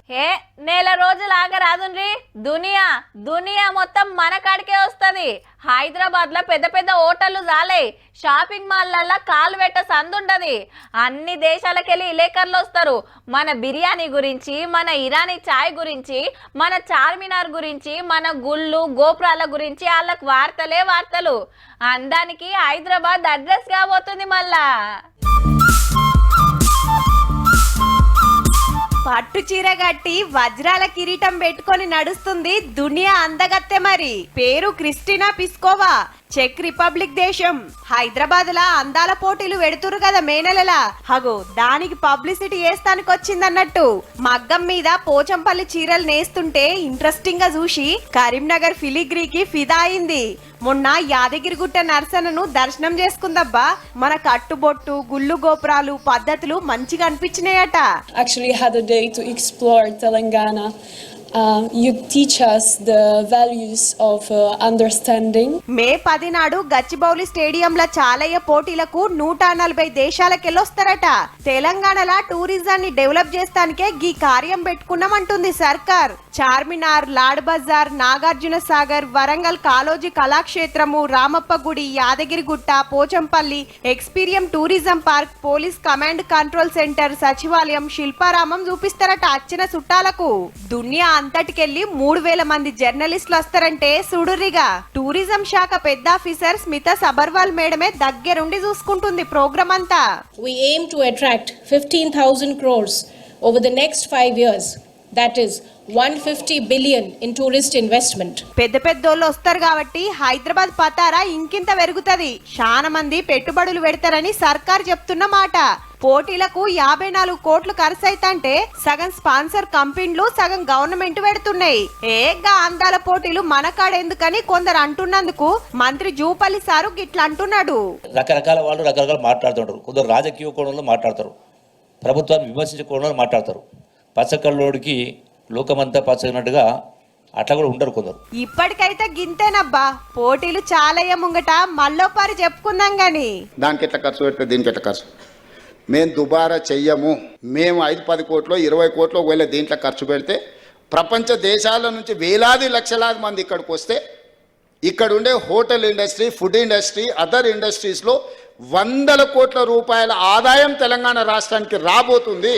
ఏ నెల రోజులు ఆగరాదుండ్రి. దునియా మొత్తం మన కాడికే వస్తుంది. హైదరాబాద్ లో పెద్ద పెద్ద హోటళ్లు చాలే, షాపింగ్ మాల్లలో కాలు పెట్ట సందుంటది. అన్ని దేశాలకెళ్ళి ఇలేకర్లు వస్తారు. మన బిర్యానీ గురించి, మన ఇరానీ చాయ్ గురించి, మన చార్మినార్ గురించి, మన గుళ్ళు గోపురాల గురించి వాళ్ళకి వార్తలే వార్తలు. అందానికి హైదరాబాద్ అడ్రస్ కాబోతుంది మళ్ళా. పట్టు చీర కట్టి వజ్రాల కిరీటం పెట్టుకొని నడుస్తుంది దునియా అందగత్తె. మరి పేరు క్రిస్టినా పిస్కోవా. చెక్ రిపబ్లిక్ దేశం. హైదరాబాద్ లా అందాల పోటీలు పెడుతురు కదా మే నెలలా. హగో దానికి పబ్లిసిటీ చేస్తానికి వచ్చిందన్నట్టు మగ్గం మీద పోచంపల్లి చీరలు నేస్తుంటే ఇంట్రెస్టింగ్ గా చూసి కరీంనగర్ ఫిలిగ్రీకి ఫిదా అయింది. మొన్న యాదగిరిగుట్ట నర్సనను దర్శనం చేసుకుందబ్బా. మన కట్టుబొట్టు గుళ్ళు గోపురాలు పద్ధతులు మంచిగా అనిపించినాయట. Actually had a day to explore Telangana. You teach us the values of understanding. మే 10 నాడు గచ్చిబౌలి స్టేడియంలో చాలయ్య పోటీలకు 140 దేశాలకెళ్ళొస్తారట. తెలంగాణలో టూరిజాన్ని డెవలప్ చేస్తానికే గీ కార్యం పెట్టుకున్నామంటుంది సర్కార్. చార్మినార్, లాడ్ బజార్, నాగార్జున సాగర్, వరంగల్ కాలోజీ కళాక్షేత్రము, రామప్ప గుడి, Yadagirigutta, Pochampally, Experium tourism park, police command control centre, సచివాలయం, శిల్పారామం చూపిస్తారట వచ్చిన చుట్టాలకు. దునియా అంతటికెళ్లి 3000 మంది జర్నలిస్టులు వస్తారంటే సుడురిగా. టూరిజం శాఖ పెద్ద ఆఫీసర్ స్మిత సబర్వాల్ మేడమే దగ్గరుండి చూసుకుంటుంది ప్రోగ్రామ్ అంతా. We aim to attract 15,000 crores over the next 5 years. That is 150 billion in tourist investment. పెద్ద పెద్దోళ్ళు వస్తారు కాబట్టి హైదరాబాద్ పతారా ఇంకింత పెరుగుతది. చాలా మంది పెట్టుబడులు పెడతారని సర్కార్ చెప్తున్న మాట. పోటీలకు 54 కోట్లు ఖర్చు అయితంటే సగం స్పాన్సర్ కంపెనీలు సగం గవర్నమెంట్ పెడుతున్నాయి. ఏగా అందాల పోటీలు మన కాడెందుకని కొందరు అంటున్నందుకు మంత్రి జూపల్లి సారు గిట్లా అంటున్నాడు. రకరకాల వాళ్ళు రకరకాల మాట్లాడుతుంటారు. కొందరు రాజకీయ కోణంలో మాట్లాడతారు, ప్రభుత్వాన్ని విమర్శించే కోణంలో మాట్లాడతారు. పచ్చకళ్ళోడికి లోకమంతా పచ్చనట్టుగా అట్లా కూడా ఉంటారు కొందరు. ఇప్పటికైతే గింతేనబ్బా. పోటీలు చాలయ్య ముంగట మళ్ళోపారి చెప్పుకుందాం గాని దానికి ఎట్లా ఖర్చు పెడితే దీనికి ఎట్లా ఖర్చు. మేము దుబారా చెయ్యము. మేము 5-10 కోట్లు 20 కోట్లు ఒకవేళ దీంట్లో ఖర్చు పెడితే ప్రపంచ దేశాల నుంచి వేలాది లక్షలాది మంది ఇక్కడికి వస్తే ఇక్కడ ఉండే hotel industry, food industry, other ఇండస్ట్రీస్లో 100 కోట్ల రూపాయల ఆదాయం తెలంగాణ రాష్ట్రానికి రాబోతుంది.